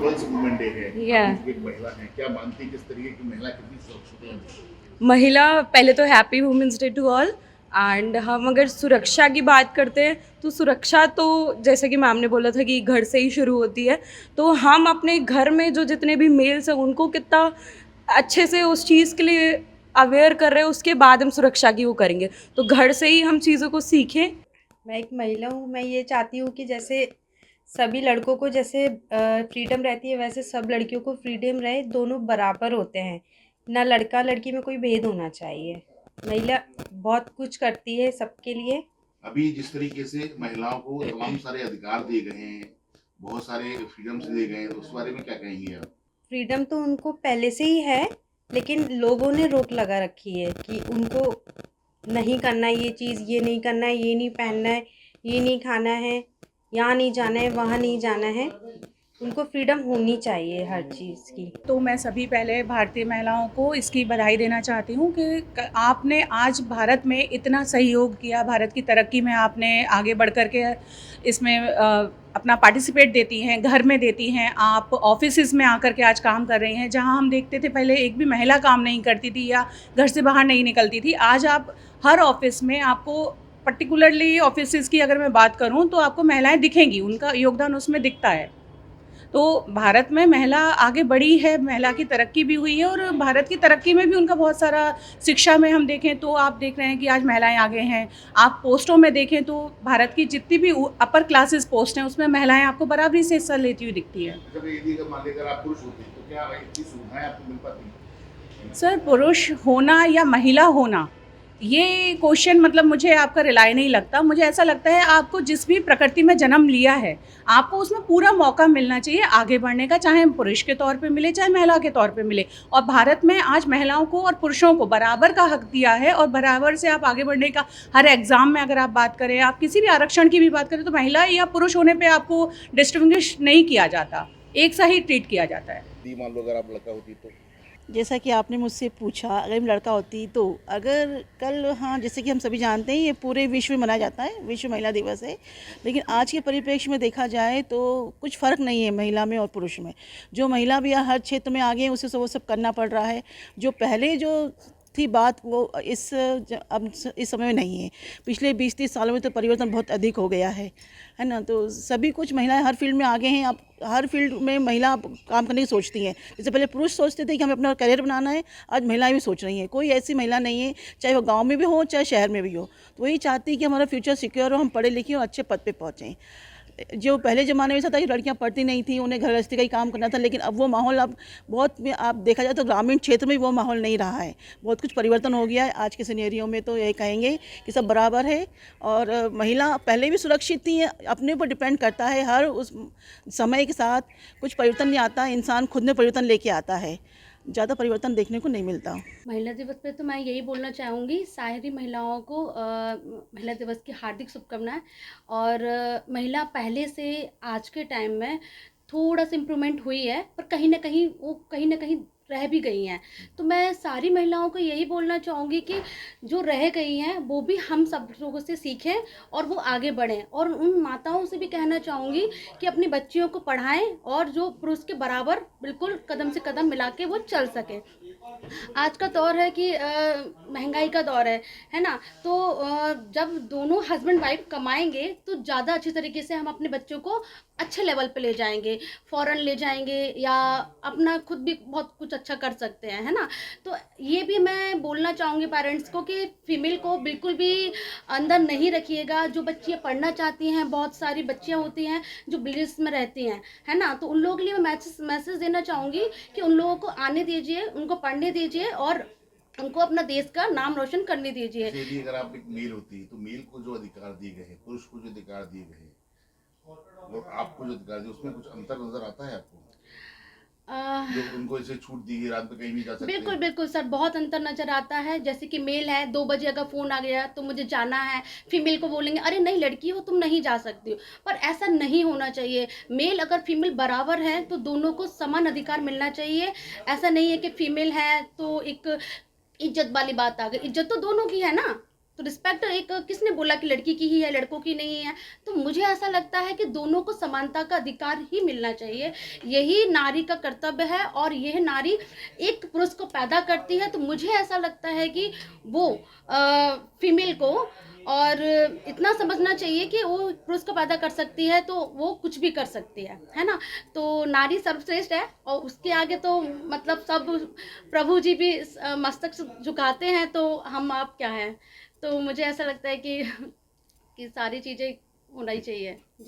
Girls women day है, या आप एक महिला हैं, क्या मानती हैं किस तरीके की महिला कितनी सुरक्षित है? महिला पहले तो happy women's day to all. And हम अगर सुरक्षा की बात करते हैं तो सुरक्षा तो जैसे कि मैम ने बोला था कि घर से ही शुरू होती है। तो हम अपने घर में जो जितने भी मेल्स हैं उनको कितना अच्छे से उस चीज़ के लिए अवेयर कर रहे हैं, उसके बाद हम सुरक्षा की वो करेंगे। तो घर से ही हम चीज़ों को सीखें। मैं एक महिला हूँ, मैं ये चाहती हूँ कि जैसे सभी लड़कों को जैसे फ्रीडम रहती है वैसे सब लड़कियों को फ्रीडम रहे, दोनों बराबर होते हैं, ना लड़का लड़की में कोई भेद होना चाहिए। महिला बहुत कुछ करती है सबके लिए। अभी जिस तरीके से महिलाओं को तमाम सारे अधिकार दिए गए हैं, बहुत सारे फ्रीडम्स दिए गए हैं, तो उस बारे में क्या कहेंगे आप? फ्रीडम तो उनको पहले से ही है, लेकिन लोगों ने रोक लगा रखी है कि उनको नहीं करना है ये चीज़, ये नहीं करना है, ये नहीं पहनना है, ये नहीं खाना है, यहाँ नहीं जाना है, वहाँ नहीं जाना है। उनको फ्रीडम होनी चाहिए हर चीज़ की। तो मैं सभी पहले भारतीय महिलाओं को इसकी बधाई देना चाहती हूँ कि आपने आज भारत में इतना सहयोग किया, भारत की तरक्की में आपने आगे बढ़ कर के इसमें अपना पार्टिसिपेट देती हैं, घर में देती हैं, आप ऑफिसेज में आकर के आज काम कर रही हैं। जहाँ हम देखते थे पहले एक भी महिला काम नहीं करती थी या घर से बाहर नहीं निकलती थी, आज आप हर ऑफिस में आपको पर्टिकुलरली ऑफिसेज की अगर मैं बात करूँ तो आपको महिलाएं दिखेंगी, उनका योगदान उसमें दिखता है। तो भारत में महिला आगे बढ़ी है, महिला की तरक्की भी हुई है और भारत की तरक्की में भी उनका बहुत सारा, शिक्षा में हम देखें तो आप देख रहे हैं कि आज महिलाएं आगे हैं। आप पोस्टों में देखें तो भारत की जितनी भी अपर क्लासेस पोस्ट हैं उसमें महिलाएं आपको बराबरी से हिस्सा लेती हुई दिखती है। जब यदि अगर मान लीजिए अगर आप पुरुष होते तो क्या इतनी सुविधाएं आपको मिल पाती? सर, पुरुष होना या महिला होना, ये क्वेश्चन मतलब मुझे आपका रिलाई नहीं लगता। मुझे ऐसा लगता है आपको जिस भी प्रकृति में जन्म लिया है आपको उसमें पूरा मौका मिलना चाहिए आगे बढ़ने का, चाहे पुरुष के तौर पे मिले चाहे महिला के तौर पे मिले। और भारत में आज महिलाओं को और पुरुषों को बराबर का हक दिया है और बराबर से आप आगे बढ़ने का, हर एग्ज़ाम में अगर आप बात करें, आप किसी भी आरक्षण की भी बात करें तो महिला या पुरुष होने पर आपको डिस्टिंग्विश नहीं किया जाता, एक सा ही ट्रीट किया जाता है। यदि मान लो अगर आप लड़का होती तो? जैसा कि आपने मुझसे पूछा, अगर मैं लड़का होती तो अगर कल, हाँ, जैसे कि हम सभी जानते हैं ये पूरे विश्व में मनाया जाता है, विश्व महिला दिवस है। लेकिन आज के परिप्रेक्ष्य में देखा जाए तो कुछ फ़र्क नहीं है महिला में और पुरुष में। जो महिला भी हर क्षेत्र में आगे हैं उसे वो सब करना पड़ रहा है। जो पहले जो थी बात वो अब इस समय में नहीं है। पिछले 20-30 सालों में तो परिवर्तन बहुत अधिक हो गया है ना। तो सभी कुछ महिलाएं हर फील्ड में आगे हैं। अब हर फील्ड में महिला काम करने की सोचती हैं। जैसे पहले पुरुष सोचते थे कि हमें अपना करियर बनाना है, आज महिलाएं भी सोच रही हैं। कोई ऐसी महिला नहीं है, चाहे वो गाँव में भी हो चाहे शहर में भी हो, तो वही चाहती है कि हमारा फ्यूचर सिक्योर हो, हम पढ़े लिखे और अच्छे पद पर पहुँचें। जो पहले ज़माने में ऐसा था कि लड़कियां पढ़ती नहीं थी, उन्हें घर गृहस्थी का ही काम करना था, लेकिन अब वो माहौल अब बहुत में आप देखा जाए तो ग्रामीण क्षेत्र में वो माहौल नहीं रहा है। बहुत कुछ परिवर्तन हो गया है आज के सिनेरियो में। तो यही कहेंगे कि सब बराबर है और महिला पहले भी सुरक्षित थी। अपने ऊपर डिपेंड करता है, हर उस समय के साथ कुछ परिवर्तन नहीं आता, इंसान खुद में परिवर्तन लेके आता है, ज़्यादा परिवर्तन देखने को नहीं मिलता। महिला दिवस पे तो मैं यही बोलना चाहूँगी, सारी महिलाओं को महिला दिवस की हार्दिक शुभकामनाएं। और महिला पहले से आज के टाइम में थोड़ा सा इम्प्रूवमेंट हुई है, पर कहीं ना कहीं वो कहीं ना कहीं रह भी गई हैं। तो मैं सारी महिलाओं को यही बोलना चाहूँगी कि जो रह गई हैं वो भी हम सब लोगों से सीखें और वो आगे बढ़ें। और उन माताओं से भी कहना चाहूँगी कि अपनी बच्चियों को पढ़ाएं और जो पुरुष के बराबर बिल्कुल कदम से कदम मिला के वो चल सकें। आज का दौर है कि महंगाई का दौर है ना। तो जब दोनों हस्बैंड वाइफ कमाएंगे तो ज़्यादा अच्छी तरीके से हम अपने बच्चों को अच्छे लेवल पे ले जाएंगे, फॉरेन ले जाएंगे या अपना खुद भी बहुत कुछ अच्छा कर सकते हैं, है ना। तो ये भी मैं बोलना चाहूँगी पेरेंट्स को कि फीमेल को बिल्कुल भी अंदर नहीं रखिएगा। जो बच्चियाँ पढ़ना चाहती हैं, बहुत सारी बच्चियाँ होती हैं जो विलेज में रहती हैं, है ना, तो उन लोगों के लिए मैं मैसेज देना चाहूँगी कि उन लोगों को आने दीजिए, उनको पढ़ने दीजिए और उनको अपना देश का नाम रोशन करने दीजिए। यदि अगर आप एक मेल होती तो मेल को जो अधिकार दिए गए हैं, पुरुष को जो अधिकार दिए गए हैं और आपको जो अधिकार दिए, उसमें कुछ अंतर नजर आता है आपको? जो उनको ऐसे छूट दी गई, रात में कहीं नहीं जा सकते? बिल्कुल बिल्कुल सर, बहुत अंतर नजर आता है। जैसे कि मेल है, 2 बजे अगर फ़ोन आ गया तो मुझे जाना है, फीमेल को बोलेंगे अरे नहीं लड़की हो तुम नहीं जा सकती हो। पर ऐसा नहीं होना चाहिए। मेल अगर फीमेल बराबर है तो दोनों को समान अधिकार मिलना चाहिए। ऐसा नहीं है कि फीमेल है तो एक इज्जत वाली बात आ गई। इज्जत तो दोनों की है ना। तो रिस्पेक्ट एक किसने बोला कि लड़की की ही है, लड़कों की नहीं है? तो मुझे ऐसा लगता है कि दोनों को समानता का अधिकार ही मिलना चाहिए। यही नारी का कर्तव्य है, और यह नारी एक पुरुष को पैदा करती है, तो मुझे ऐसा लगता है कि वो फीमेल को और इतना समझना चाहिए कि वो पुरुष को पैदा कर सकती है तो वो कुछ भी कर सकती है ना? तो नारी सर्वश्रेष्ठ है, और उसके आगे तो मतलब सब प्रभु जी भी मस्तक झुकाते हैं, तो हम आप क्या हैं? तो मुझे ऐसा लगता है कि सारी चीज़ें होना ही चाहिए। जी।